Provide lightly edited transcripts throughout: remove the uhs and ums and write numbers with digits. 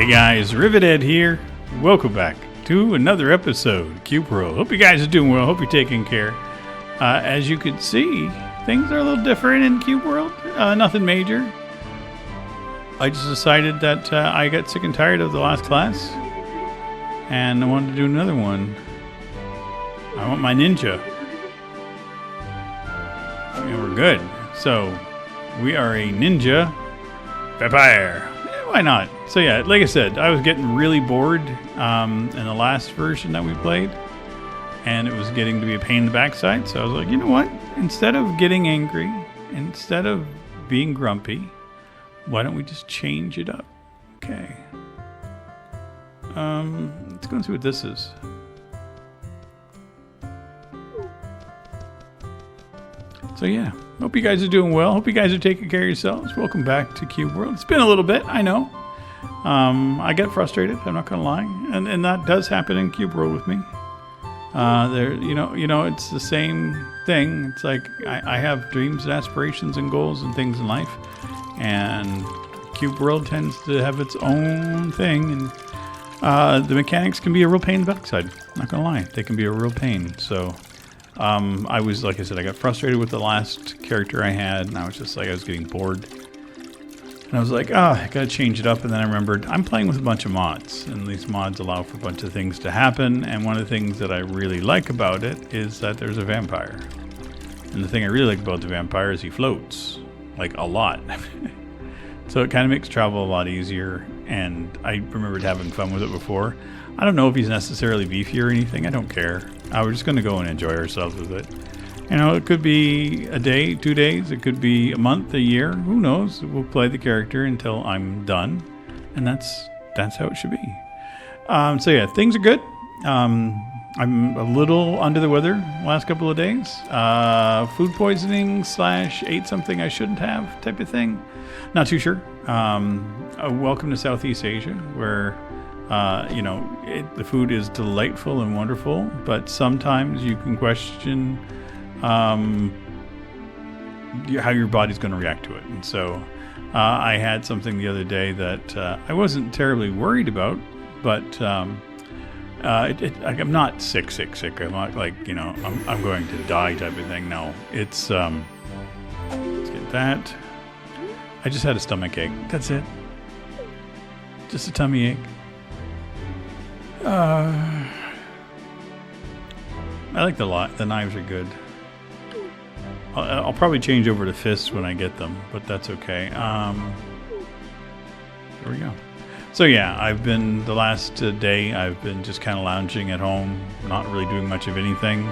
Hey guys, Rivet here. Welcome back to another episode of Cube World. Hope you guys are doing well. Hope you're taking care. As you can see, things are a little different in Cube World. Nothing major. I just decided that I got sick and tired of the last class, and I wanted to do another one. I want my ninja. And we're good. So, we are a ninja vampire. Why not? So yeah, like I said, I was getting really bored in the last version that we played, and it was getting to be a pain in the backside. So I was like, you know what? Instead of getting angry, instead of being grumpy, why don't we just change it up? Okay. Let's go and see what this is. So yeah, hope you guys are doing well. Hope you guys are taking care of yourselves. Welcome back to Cube World. It's been a little bit, I know. I get frustrated. I'm not gonna lie, and that does happen in Cube World with me. It's the same thing. It's like I have dreams and aspirations and goals and things in life, and Cube World tends to have its own thing, and the mechanics can be a real pain in the backside. Not gonna lie, they can be a real pain. So. I was, like I said, I got frustrated with the last character I had, and I was just like, I was getting bored. And I was like, I gotta change it up, and then I remembered, I'm playing with a bunch of mods, and these mods allow for a bunch of things to happen, and one of the things that I really like about it is that there's a vampire. And the thing I really like about the vampire is he floats, like, a lot. So it kind of makes travel a lot easier, and I remembered having fun with it before. I don't know if he's necessarily beefy or anything. I don't care. We're just going to go and enjoy ourselves with it. You know, it could be a day, 2 days. It could be a month, a year. Who knows? We'll play the character until I'm done. And that's how it should be. So yeah, things are good. I'm a little under the weather the last couple of days. Food poisoning / ate something I shouldn't have type of thing. Not too sure. Welcome to Southeast Asia, where... the food is delightful and wonderful, but sometimes you can question how your body's going to react to it. And so I had something the other day that I wasn't terribly worried about, but I'm not sick. I'm not like, I'm going to die type of thing. No, it's, let's get that. I just had a stomach ache. That's it. Just a tummy ache. I like the knives are good. I'll probably change over to fists when I get them, but that's okay. There we go. So yeah, I've been the last day. I've been just kind of lounging at home, not really doing much of anything.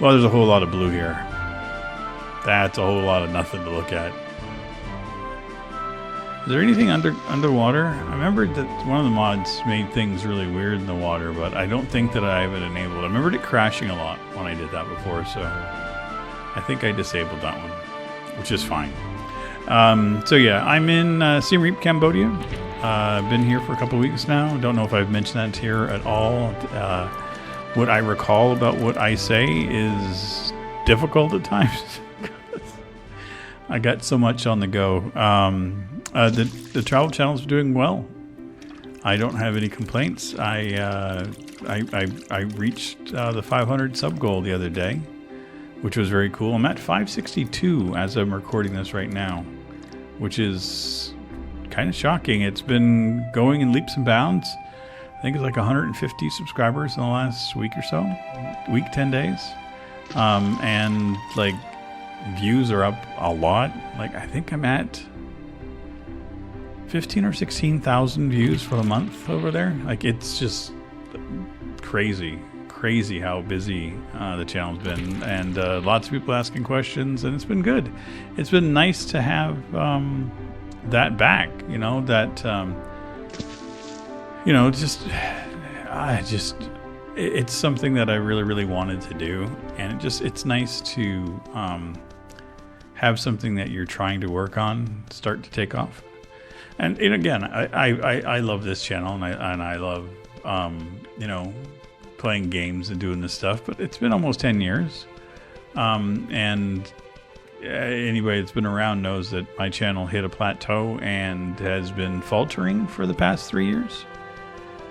Well, there's a whole lot of blue here. That's a whole lot of nothing to look at. Is there anything underwater? I remembered that one of the mods made things really weird in the water, but I don't think that I have it enabled. I remembered it crashing a lot when I did that before, so I think I disabled that one, which is fine. So yeah, I'm in Siem Reap, Cambodia. I've been here for a couple of weeks now. Don't know if I've mentioned that here at all. What I recall about what I say is difficult at times. I got so much on the go. The travel channel is doing well. I don't have any complaints. I reached the 500 sub goal the other day, which was very cool. I'm at 562 as I'm recording this right now, which is kind of shocking. It's been going in leaps and bounds. I think it's like 150 subscribers in the last week or so, 10 days, and like views are up a lot. Like I think I'm at 15 or 16,000 views for the month over there. Like it's just crazy how busy the channel's been, and lots of people asking questions, and it's been good. It's been nice to have that back, it's something that I really wanted to do, and it's nice to have something that you're trying to work on start to take off. And again, I love this channel, and I love playing games and doing this stuff. But it's been almost 10 years, and anybody that's been around knows that my channel hit a plateau and has been faltering for the past 3 years.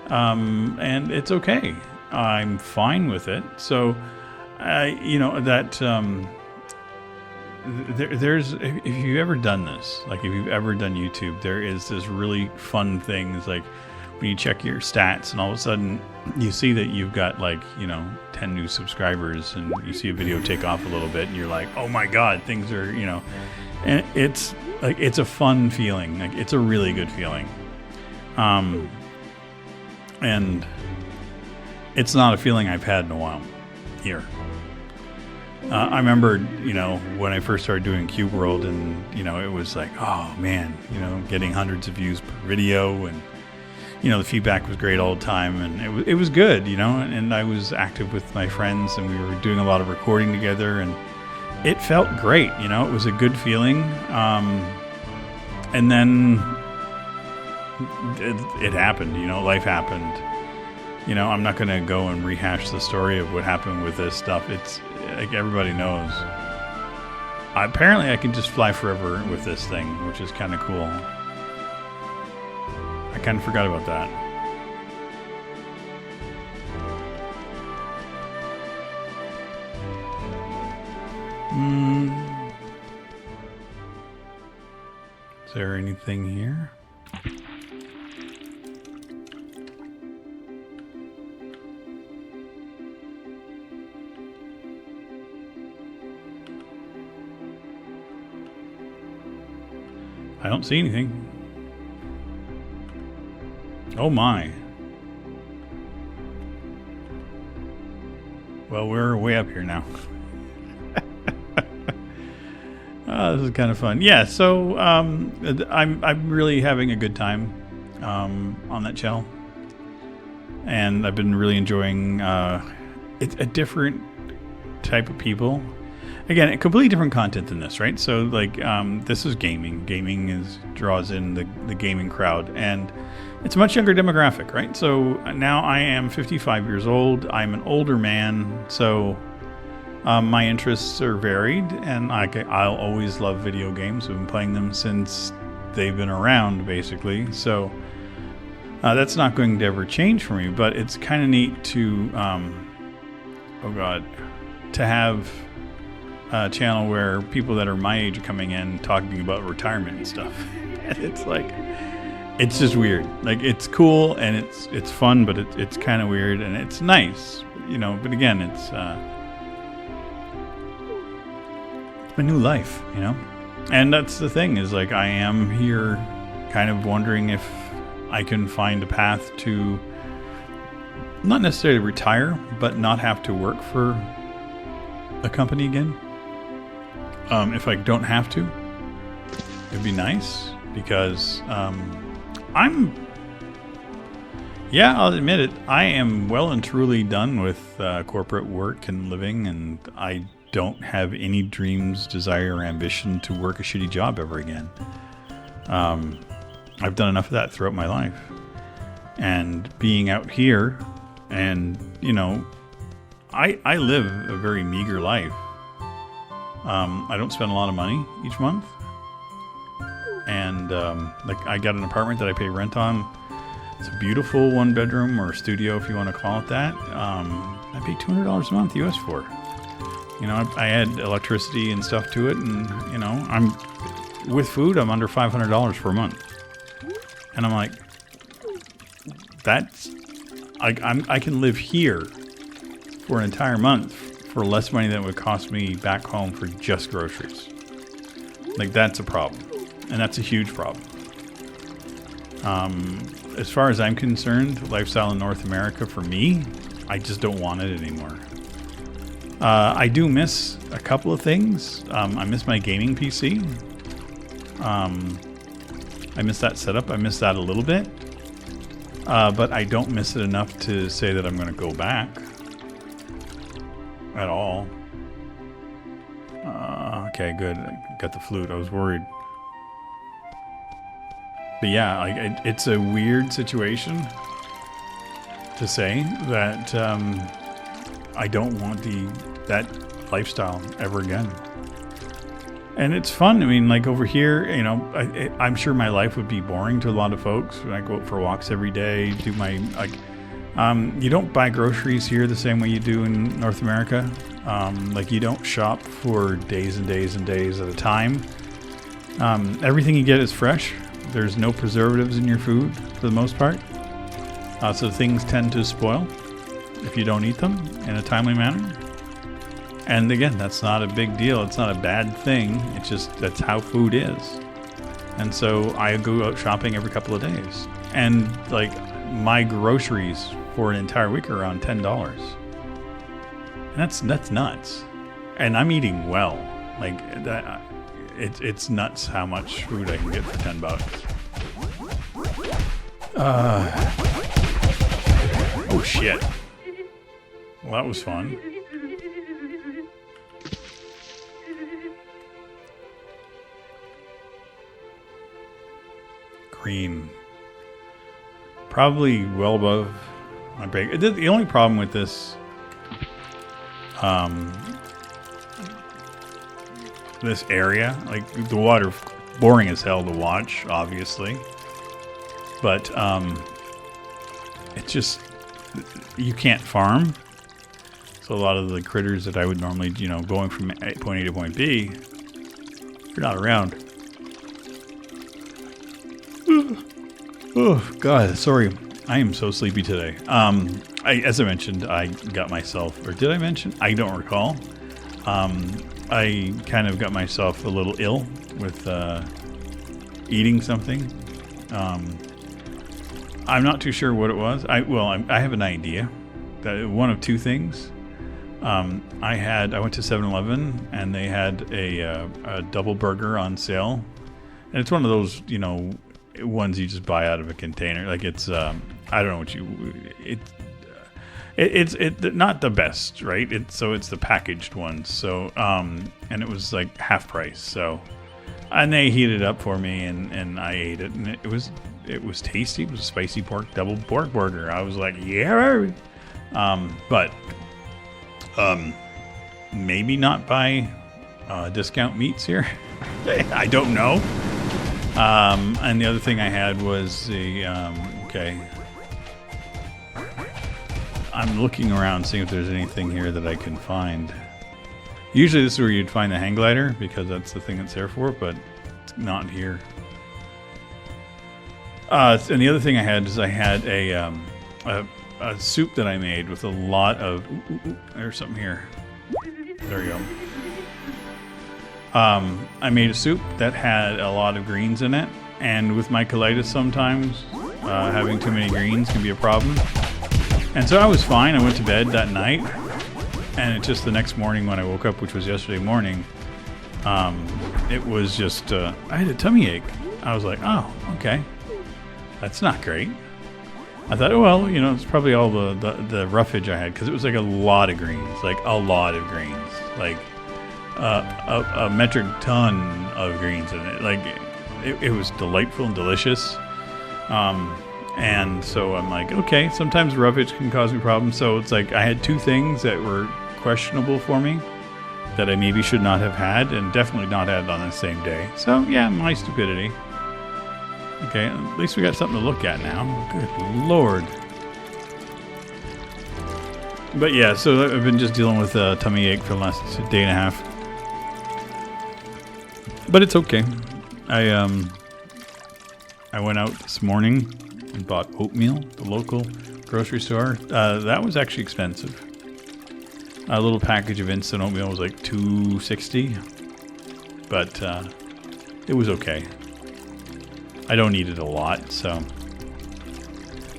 And it's okay. I'm fine with it. So, you know, that there's, if you've ever done this, like if you've ever done YouTube, there is this really fun thing. It's like when you check your stats and all of a sudden you see that you've got like, you know, 10 new subscribers, and you see a video take off a little bit and you're like, oh my God, things are, you know, and it's like, it's a fun feeling. Like it's a really good feeling. And it's not a feeling I've had in a while here. I remember, you know, when I first started doing Cube World, and, you know, it was like, oh man, you know, getting hundreds of views per video, and, you know, the feedback was great all the time, and it was good, you know, and I was active with my friends, and we were doing a lot of recording together, and it felt great, you know, it was a good feeling. And then it happened, you know, life happened. You know, I'm not going to go and rehash the story of what happened with this stuff. It's like everybody knows. Apparently I can just fly forever with this thing, which is kind of cool. I kind of forgot about that. Is there anything here? I don't see anything. Oh my. Well, we're way up here now. This is kind of fun. Yeah, so I'm really having a good time on that channel, and I've been really enjoying. It's a different type of people. Again, a completely different content than this, right? So, like, this is gaming. Gaming draws in the gaming crowd, and it's a much younger demographic, right? So now I am 55 years old. I'm an older man, so my interests are varied, and I'll always love video games. I've been playing them since they've been around, basically. So that's not going to ever change for me, but it's kind of neat to, to have a channel where people that are my age are coming in talking about retirement and stuff. It's like, it's just weird. Like, it's cool and it's fun, but it's kind of weird and it's nice, you know. But again, it's my new life, you know. And that's the thing, is like, I am here kind of wondering if I can find a path to not necessarily retire, but not have to work for a company again. If I don't have to, it'd be nice, because I'll admit it, I am well and truly done with corporate work and living, and I don't have any dreams, desire, or ambition to work a shitty job ever again. I've done enough of that throughout my life. And being out here, and, you know, I live a very meager life. I don't spend a lot of money each month. And like, I got an apartment that I pay rent on. It's a beautiful 1-bedroom or studio, if you want to call it that. I pay $200 a month US for. You know, I add electricity and stuff to it, and, you know, I'm with food, I'm under $500 per month. And I'm like, that's, I can live here for an entire month for less money than it would cost me back home for just groceries. Like, that's a problem. And that's a huge problem. As far as I'm concerned, lifestyle in North America, for me, I just don't want it anymore. I do miss a couple of things. I miss my gaming PC. I miss that setup. I miss that a little bit. But I don't miss it enough to say that I'm going to go back at all. Okay, good. I got the flute. I was worried. But yeah, like, it's a weird situation to say that I don't want that lifestyle ever again. And it's fun. I mean, like over here, you know, I'm sure my life would be boring to a lot of folks. I go out for walks every day, do my, like, you don't buy groceries here the same way you do in North America. Like, you don't shop for days and days and days at a time. Everything you get is fresh. There's no preservatives in your food for the most part. So things tend to spoil if you don't eat them in a timely manner. And again, that's not a big deal. It's not a bad thing. It's just that's how food is. And so I go out shopping every couple of days. And like my groceries for an entire week are around $10. And that's nuts. And I'm eating well. Like that, it's nuts how much food I can get for $10. Oh shit. Well, that was fun. Green. Probably well above my break. The only problem with this this area, like the water, boring as hell to watch, obviously. But it just, you can't farm. So a lot of the critters that I would normally, you know, going from point A to point B, you're not around. Oh, God, sorry. I am so sleepy today. As I mentioned, I got myself, or did I mention? I don't recall. I kind of got myself a little ill with eating something. I'm not too sure what it was. I have an idea. That one of two things. I went to 7-Eleven and they had a double burger on sale. And it's one of those, you know, ones you just buy out of a container. Like it's, I don't know what it's not the best, right? It's the packaged one. So, and it was like half price. So, and they heated it up for me and I ate it and it was tasty. It was a spicy double pork burger. I was like, yeah. But maybe not buy discount meats here. I don't know. And the other thing I had was the okay. I'm looking around, seeing if there's anything here that I can find. Usually this is where you'd find the hang glider because that's the thing that's there for, but it's not here. And the other thing I had is I had a soup that I made with a lot of... there's something here. There we go. I made a soup that had a lot of greens in it, and with my colitis sometimes, having too many greens can be a problem. And so I was fine. I went to bed that night, and it's just the next morning when I woke up, which was yesterday morning, it was just... I had a tummy ache. I was like, oh, okay. That's not great. I thought, oh, well, you know, it's probably all the roughage I had, because it was like a lot of greens, like a lot of greens, like a metric ton of greens in it. Like it was delightful and delicious. And so I'm like, okay, sometimes roughage can cause me problems. So it's like I had two things that were questionable for me that I maybe should not have had, and definitely not had on the same day. So yeah, my stupidity. Okay, at least we got something to look at now. Good Lord. But yeah, so I've been just dealing with a tummy ache for the last day and a half. But it's okay. I went out this morning and bought oatmeal at the local grocery store. That was actually expensive. A little package of instant oatmeal was like $2.60. But it was okay. I don't eat it a lot, so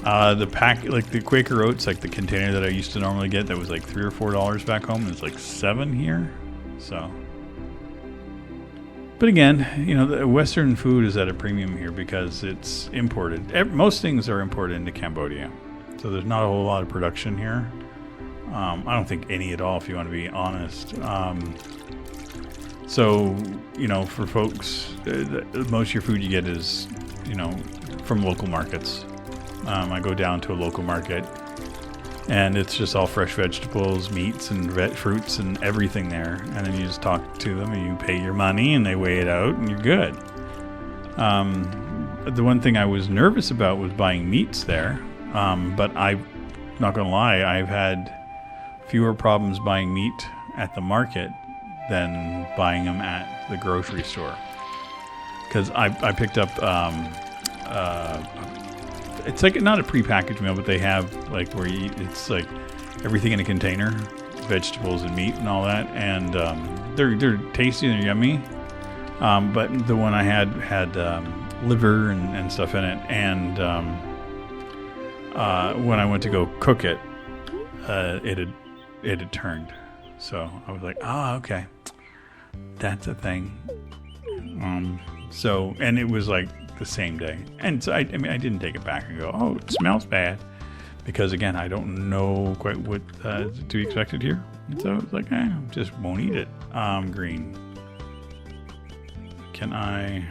the pack, like the Quaker Oats, like the container that I used to normally get, that was like $3 or $4 back home, and it's like $7 here. So, but again, you know, the Western food is at a premium here because it's imported. Most things are imported into Cambodia, so there's not a whole lot of production here. I don't think any at all, if you want to be honest. So, you know, for folks, most of your food you get is, you know, from local markets. I go down to a local market And it's just all fresh vegetables, meats, and fruits and everything there. And then you just talk to them and you pay your money and they weigh it out and you're good. The one thing I was nervous about was buying meats there. But I'm not going to lie, I've had fewer problems buying meat at the market than buying them at the grocery store. Because I picked up, it's like not a prepackaged meal, but they have like where you eat, it's like everything in a container, vegetables and meat and all that, and they're tasty and they're yummy. But the one I had liver and stuff in it, and when I went to go cook it, it had turned. So I was like, oh, okay, that's a thing. So, and it was like the same day. And so I didn't take it back and go, oh, it smells bad. Because again, I don't know quite what to be expected here. And so I was like, just won't eat it. Green. Can I...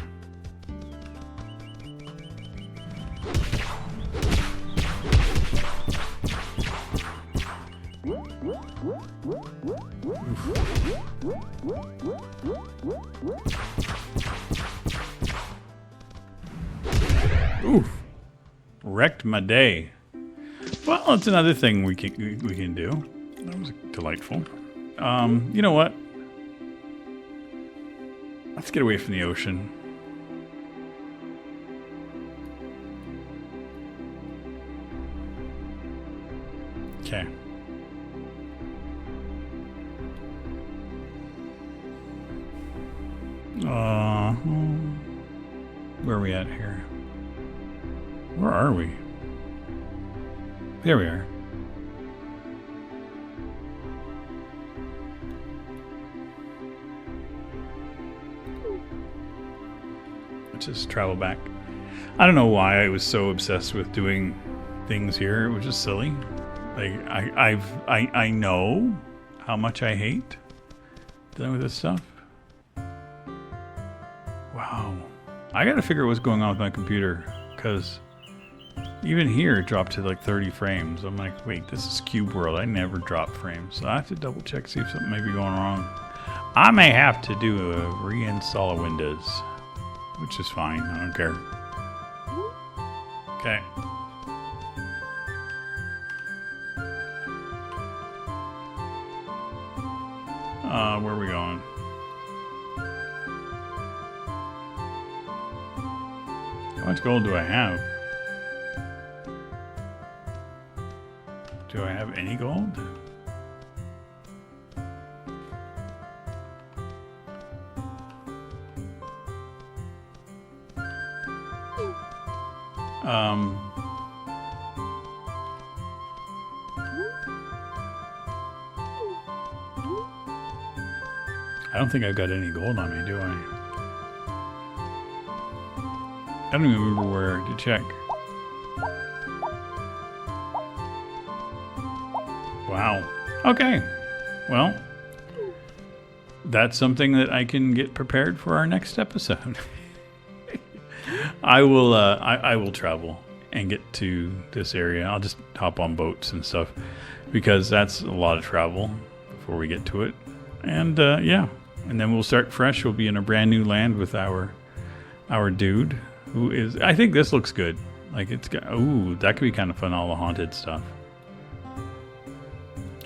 Oof. Wrecked my day. Well, it's another thing we can do. That was delightful. You know what? Let's get away from the ocean. Okay. Where are we at here? Where are we? There we are. Let's just travel back. I don't know why I was so obsessed with doing things here. It was just silly. Like I know how much I hate dealing with this stuff. Wow. I gotta figure out what's going on with my computer, because even here it dropped to like 30 frames. I'm like, wait, this is Cube World. I never drop frames. So I have to double check, see if something may be going wrong. I may have to do a reinstall of Windows, which is fine. I don't care. Okay. Where are we going? How much gold do I have? Do I have any gold? I don't think I've got any gold on me, do I? I don't even remember where to check. Wow. Okay. Well, that's something that I can get prepared for our next episode. I will travel and get to this area. I'll just hop on boats and stuff, because that's a lot of travel before we get to it. And yeah, and then we'll start fresh. We'll be in a brand new land with our dude, who is, I think this looks good. Like it's got, ooh, that could be kind of fun, all the haunted stuff.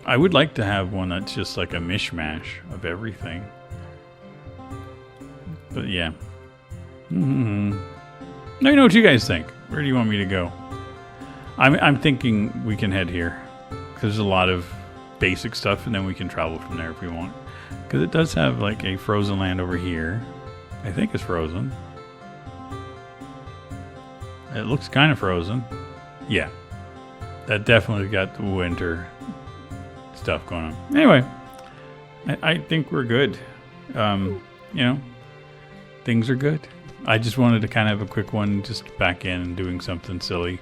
I would like to have one that's just like a mishmash of everything. But yeah. Let me know what you guys think. Where do you want me to go? I'm thinking we can head here, because there's a lot of basic stuff, and then we can travel from there if we want. Because it does have like a frozen land over here. I think it's frozen. It looks kind of frozen. Yeah. That definitely got the winter stuff going on. Anyway, I think we're good. You know, things are good. I just wanted to kind of have a quick one, just back in and doing something silly.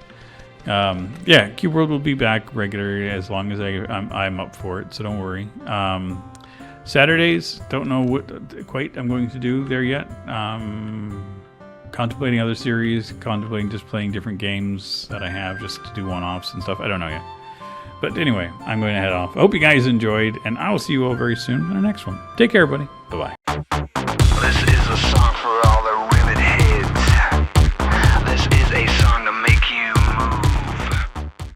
Yeah, Cube World will be back regularly as long as I'm up for it, so don't worry. Saturdays, don't know what quite I'm going to do there yet. Contemplating other series, contemplating just playing different games that I have just to do one-offs and stuff. I don't know yet. But anyway, I'm going to head off. I hope you guys enjoyed, and I will see you all very soon in the next one. Take care, everybody. Bye-bye.